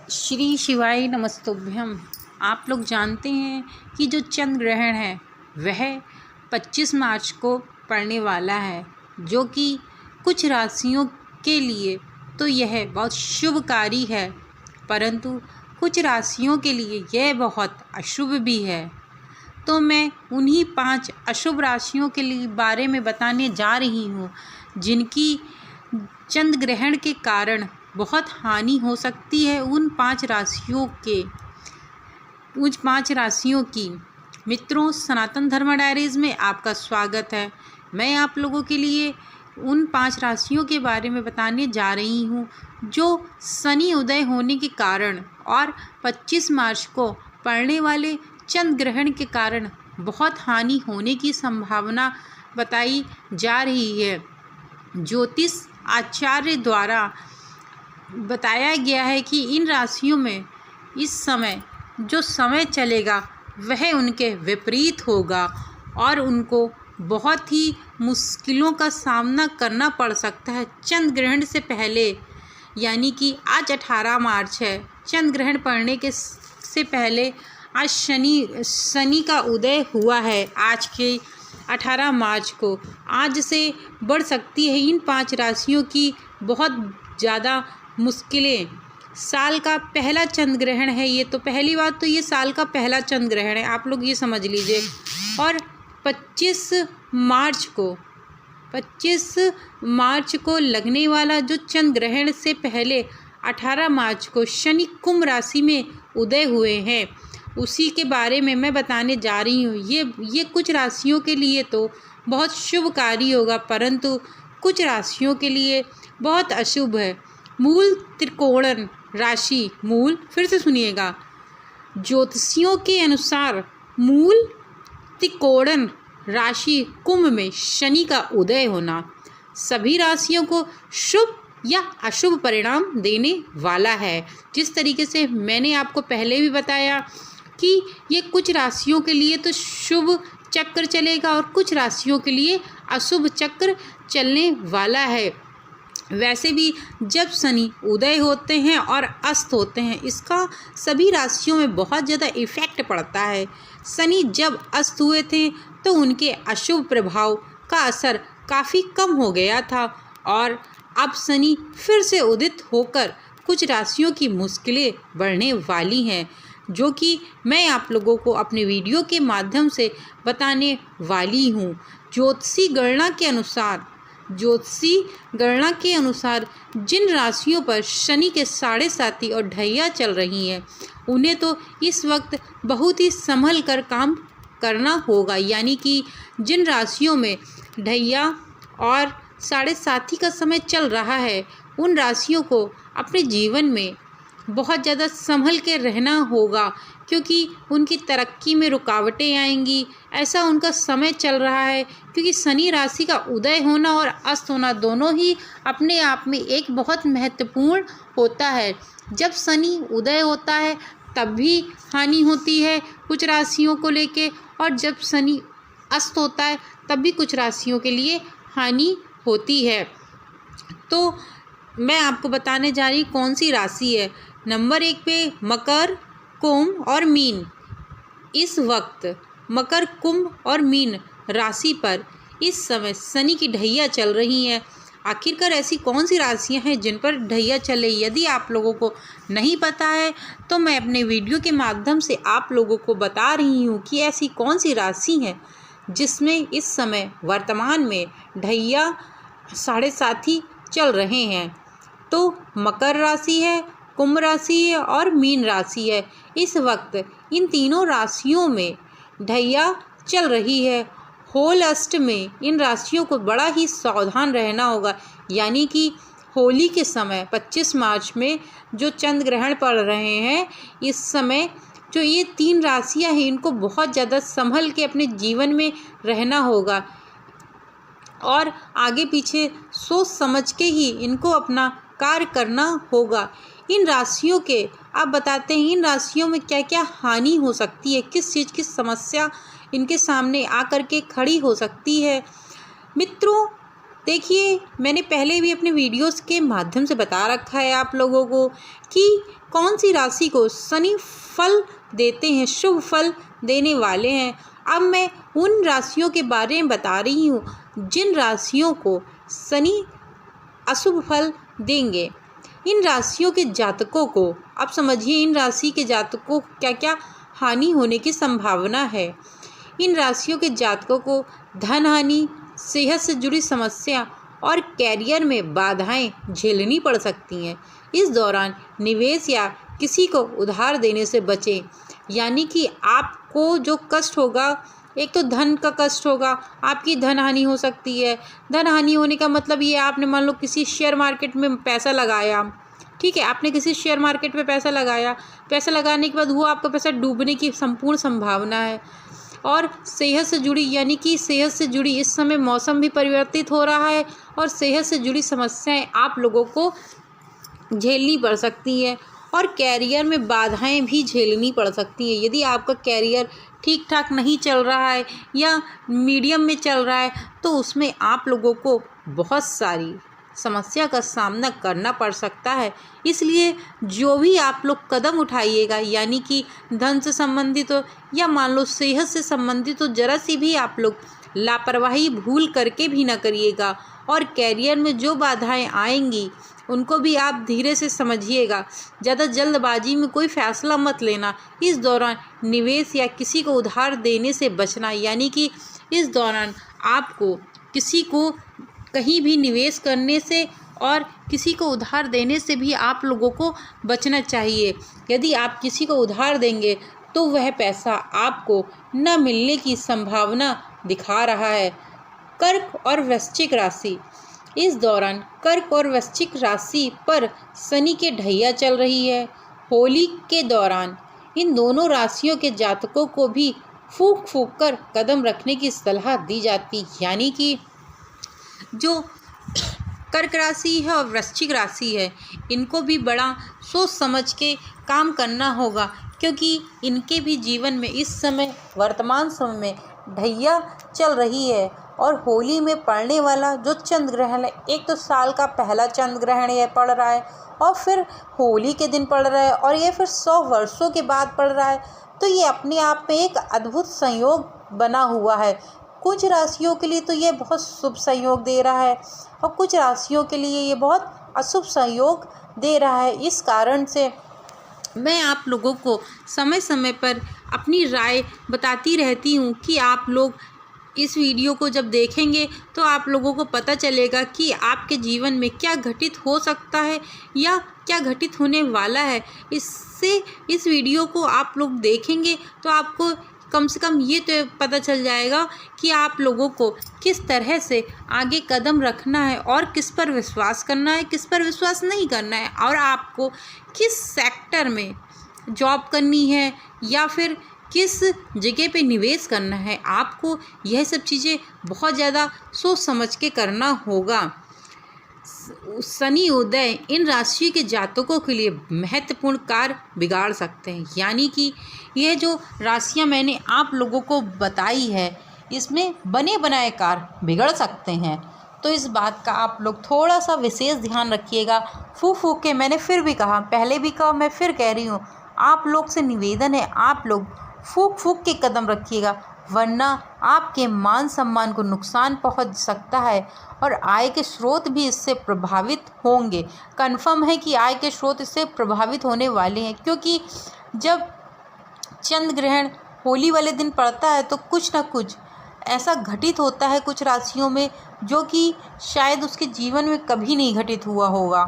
श्री शिवाय नमस्तुभ्यम। आप लोग जानते हैं कि जो चंद्र ग्रहण है वह 25 मार्च को पड़ने वाला है, जो कि कुछ राशियों के लिए तो यह बहुत शुभकारी है, परंतु कुछ राशियों के लिए यह बहुत अशुभ भी है। तो मैं उन्हीं 5 अशुभ राशियों के लिए बारे में बताने जा रही हूँ, जिनकी चंद्र ग्रहण के कारण बहुत हानि हो सकती है उन 5 राशियों की। मित्रों, सनातन धर्म डायरीज़ में आपका स्वागत है। मैं आप लोगों के लिए उन 5 राशियों के बारे में बताने जा रही हूँ जो शनि उदय होने के कारण और 25 मार्च को पड़ने वाले चंद्र ग्रहण के कारण बहुत हानि होने की संभावना बताई जा रही है। ज्योतिष आचार्य द्वारा बताया गया है कि इन राशियों में इस समय जो समय चलेगा वह उनके विपरीत होगा और उनको बहुत ही मुश्किलों का सामना करना पड़ सकता है चंद्र ग्रहण से पहले। यानी कि आज 18 मार्च है, चंद्र ग्रहण पड़ने के से पहले आज शनि का उदय हुआ है। आज के 18 मार्च को आज से बढ़ सकती है इन 5 राशियों की बहुत ज़्यादा मुश्किलें। साल का पहला चंद्र ग्रहण है ये, तो पहली बात तो ये साल का पहला चंद्र ग्रहण है, आप लोग ये समझ लीजिए। और 25 मार्च को लगने वाला जो चंद्र ग्रहण से पहले 18 मार्च को शनि कुंभ राशि में उदय हुए हैं, उसी के बारे में मैं बताने जा रही हूँ। ये कुछ राशियों के लिए तो बहुत शुभकारी होगा, परंतु कुछ राशियों के लिए बहुत अशुभ है। मूल त्रिकोण राशि, मूल फिर से सुनिएगा, ज्योतिषियों के अनुसार मूल त्रिकोण राशि कुंभ में शनि का उदय होना सभी राशियों को शुभ या अशुभ परिणाम देने वाला है। जिस तरीके से मैंने आपको पहले भी बताया कि ये कुछ राशियों के लिए तो शुभ चक्र चलेगा और कुछ राशियों के लिए अशुभ चक्र चलने वाला है। वैसे भी जब शनि उदय होते हैं और अस्त होते हैं, इसका सभी राशियों में बहुत ज़्यादा इफ़ेक्ट पड़ता है। शनि जब अस्त हुए थे तो उनके अशुभ प्रभाव का असर काफ़ी कम हो गया था और अब शनि फिर से उदित होकर कुछ राशियों की मुश्किलें बढ़ने वाली हैं, जो कि मैं आप लोगों को अपने वीडियो के माध्यम से बताने वाली हूँ। ज्योतिषी गणना के अनुसार जिन राशियों पर शनि के 7.5 और ढैया चल रही हैं, उन्हें तो इस वक्त बहुत ही संभल कर काम करना होगा। यानी कि जिन राशियों में ढैया और 7.5 का समय चल रहा है, उन राशियों को अपने जीवन में बहुत ज़्यादा संभल के रहना होगा, क्योंकि उनकी तरक्की में रुकावटें आएंगी। ऐसा उनका समय चल रहा है, क्योंकि शनि राशि का उदय होना और अस्त होना दोनों ही अपने आप में एक बहुत महत्वपूर्ण होता है। जब शनि उदय होता है तब भी हानि होती है कुछ राशियों को लेके, और जब शनि अस्त होता है तब भी कुछ राशियों के लिए हानि होती है। तो मैं आपको बताने जा रही कौन सी राशि है। नंबर 1 पे मकर, कुंभ और मीन। इस वक्त मकर, कुंभ और मीन राशि पर इस समय शनि की ढैया चल रही है। आखिरकार ऐसी कौन सी राशियां हैं जिन पर ढैया चले? यदि आप लोगों को नहीं पता है तो मैं अपने वीडियो के माध्यम से आप लोगों को बता रही हूँ कि ऐसी कौन सी राशि है जिसमें इस समय वर्तमान में ढैया 7.5 चल रहे हैं। तो मकर राशि है, कुंभ राशि है और मीन राशि है। इस वक्त इन तीनों राशियों में ढैया चल रही है। होल अष्ट में इन राशियों को बड़ा ही सावधान रहना होगा। यानी कि होली के समय 25 मार्च में जो चंद्र ग्रहण पड़ रहे हैं, इस समय जो ये 3 राशियां हैं, इनको बहुत ज़्यादा संभल के अपने जीवन में रहना होगा और आगे पीछे सोच समझ के ही इनको अपना कार्य करना होगा। इन राशियों के आप बताते हैं, इन राशियों में क्या क्या हानि हो सकती है, किस चीज़ की समस्या इनके सामने आकर के खड़ी हो सकती है। मित्रों, देखिए, मैंने पहले भी अपने वीडियोस के माध्यम से बता रखा है आप लोगों को कि कौन सी राशि को शनि फल देते हैं, शुभ फल देने वाले हैं। अब मैं उन राशियों के बारे में बता रही हूँ जिन राशियों को शनि अशुभ फल देंगे। इन राशियों के जातकों को, अब समझिए इन राशि के जातकों को क्या क्या हानि होने की संभावना है। इन राशियों के जातकों को धन हानि, सेहत से जुड़ी समस्या और कैरियर में बाधाएं झेलनी पड़ सकती हैं। इस दौरान निवेश या किसी को उधार देने से बचें, यानी कि आपको जो कष्ट होगा, एक तो धन का कष्ट होगा, आपकी धन हानि हो सकती है। धन हानि होने का मतलब ये, आपने मान लो किसी शेयर मार्केट में पैसा लगाया, ठीक है, आपने किसी शेयर मार्केट में पैसा लगाया, पैसा लगाने के बाद वो आपका पैसा डूबने की संपूर्ण संभावना है। और सेहत से जुड़ी, यानी कि सेहत से जुड़ी, इस समय मौसम भी परिवर्तित हो रहा है और सेहत से जुड़ी समस्याएं आप लोगों को झेलनी पड़ सकती हैं और कैरियर में बाधाएं भी झेलनी पड़ सकती हैं। यदि आपका कैरियर ठीक ठाक नहीं चल रहा है या मीडियम में चल रहा है तो उसमें आप लोगों को बहुत सारी समस्या का सामना करना पड़ सकता है। इसलिए जो भी आप लोग कदम उठाइएगा, यानी कि धन से संबंधित हो या मान लो सेहत से संबंधित हो, जरा सी भी आप लोग लापरवाही भूल करके भी ना करिएगा। और कैरियर में जो बाधाएं आएंगी उनको भी आप धीरे से समझिएगा। ज़्यादा जल्दबाजी में कोई फ़ैसला मत लेना। इस दौरान निवेश या किसी को उधार देने से बचना, यानी कि इस दौरान आपको किसी को कहीं भी निवेश करने से और किसी को उधार देने से भी आप लोगों को बचना चाहिए। यदि आप किसी को उधार देंगे तो वह पैसा आपको न मिलने की संभावना दिखा रहा है। कर्क और वृश्चिक राशि, इस दौरान कर्क और वृश्चिक राशि पर शनि के ढैया चल रही है। होली के दौरान इन दोनों राशियों के जातकों को भी फूंक फूंक कर कदम रखने की सलाह दी जाती, यानी कि जो कर्क राशि है और वृश्चिक राशि है, इनको भी बड़ा सोच समझ के काम करना होगा, क्योंकि इनके भी जीवन में इस समय, वर्तमान समय में ढैया चल रही है। और होली में पड़ने वाला जो चंद्र ग्रहण है, एक तो साल का पहला चंद्र ग्रहण यह पड़ रहा है और फिर होली के दिन पड़ रहा है और ये फिर 100 वर्षों के बाद पड़ रहा है। तो ये अपने आप में एक अद्भुत संयोग बना हुआ है। कुछ राशियों के लिए तो ये बहुत शुभ संयोग दे रहा है और कुछ राशियों के लिए ये बहुत अशुभ संयोग दे रहा है। इस कारण से मैं आप लोगों को समय समय पर अपनी राय बताती रहती हूँ कि आप लोग इस वीडियो को जब देखेंगे तो आप लोगों को पता चलेगा कि आपके जीवन में क्या घटित हो सकता है या क्या घटित होने वाला है। इससे इस वीडियो को आप लोग देखेंगे तो आपको कम से कम ये तो पता चल जाएगा कि आप लोगों को किस तरह से आगे कदम रखना है और किस पर विश्वास करना है, किस पर विश्वास नहीं करना है, और आपको किस सेक्टर में जॉब करनी है या फिर किस जगह पे निवेश करना है। आपको यह सब चीज़ें बहुत ज़्यादा सोच समझ के करना होगा। शनि उदय इन राशि के जातकों के लिए महत्वपूर्ण कार्य बिगाड़ सकते हैं, यानी कि यह जो राशियां मैंने आप लोगों को बताई है इसमें बने बनाए कार्य बिगड़ सकते हैं। तो इस बात का आप लोग थोड़ा सा विशेष ध्यान रखिएगा। फूंक फूंक के, मैंने फिर भी कहा, पहले भी कहा, मैं फिर कह रही हूँ, आप लोग से निवेदन है, आप लोग फूंक फूंक के कदम रखिएगा, वरना आपके मान सम्मान को नुकसान पहुंच सकता है और आय के स्रोत भी इससे प्रभावित होंगे। कन्फर्म है कि आय के स्रोत इससे प्रभावित होने वाले हैं, क्योंकि जब चंद्र ग्रहण होली वाले दिन पड़ता है तो कुछ ना कुछ ऐसा घटित होता है कुछ राशियों में जो कि शायद उसके जीवन में कभी नहीं घटित हुआ होगा।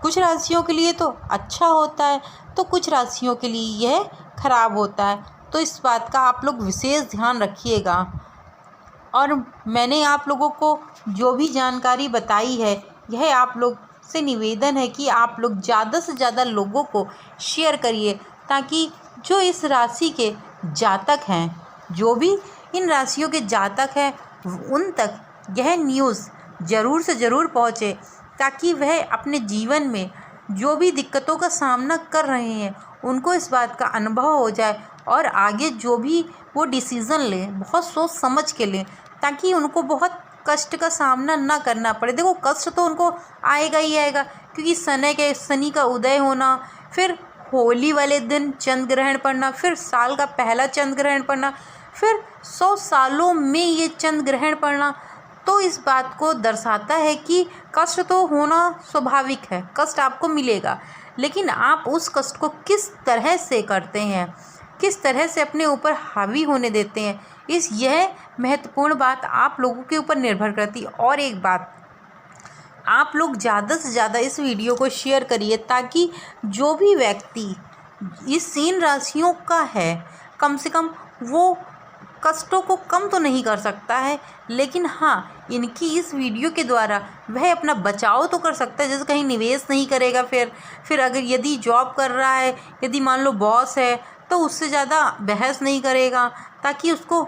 कुछ राशियों के लिए तो अच्छा होता है तो कुछ राशियों के लिए यह खराब होता है। तो इस बात का आप लोग विशेष ध्यान रखिएगा। और मैंने आप लोगों को जो भी जानकारी बताई है, यह आप लोग से निवेदन है कि आप लोग ज़्यादा से ज़्यादा लोगों को शेयर करिए, ताकि जो इस राशि के जातक हैं, जो भी इन राशियों के जातक हैं, उन तक यह न्यूज़ ज़रूर से ज़रूर पहुँचे, ताकि वह अपने जीवन में जो भी दिक्कतों का सामना कर रहे हैं उनको इस बात का अनुभव हो जाए और आगे जो भी वो डिसीज़न लें बहुत सोच समझ के लें, ताकि उनको बहुत कष्ट का सामना ना करना पड़े। देखो कष्ट तो उनको आएगा ही आएगा, क्योंकि शनि का उदय होना, फिर होली वाले दिन चंद्र ग्रहण पड़ना, फिर साल का पहला चंद्र ग्रहण पड़ना, फिर 100 सालों में ये चंद्र ग्रहण पड़ना, तो इस बात को दर्शाता है कि कष्ट तो होना स्वाभाविक है, कष्ट आपको मिलेगा, लेकिन आप उस कष्ट को किस तरह से करते हैं, किस तरह से अपने ऊपर हावी होने देते हैं, यह महत्वपूर्ण बात आप लोगों के ऊपर निर्भर करती है। और एक बात, आप लोग ज़्यादा से ज़्यादा इस वीडियो को शेयर करिए, ताकि जो भी व्यक्ति इस 3 राशियों का है, कम से कम वो कष्टों को कम तो नहीं कर सकता है, लेकिन हाँ, इनकी इस वीडियो के द्वारा वह अपना बचाव तो कर सकता है। जैसे कहीं निवेश नहीं करेगा, फिर अगर यदि जॉब कर रहा है, यदि मान लो बॉस है, तो उससे ज़्यादा बहस नहीं करेगा, ताकि उसको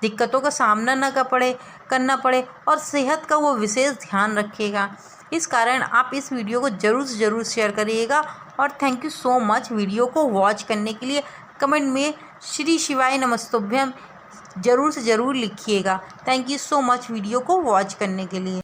दिक्कतों का सामना ना करना पड़े, और सेहत का वो विशेष ध्यान रखेगा। इस कारण आप इस वीडियो को ज़रूर से ज़रूर शेयर करिएगा। और thank you so much video को वॉच करने के लिए। कमेंट में श्री शिवाय नमस्तुभ्यम ज़रूर से ज़रूर लिखिएगा। Thank you so much video को वॉच करने के लिए।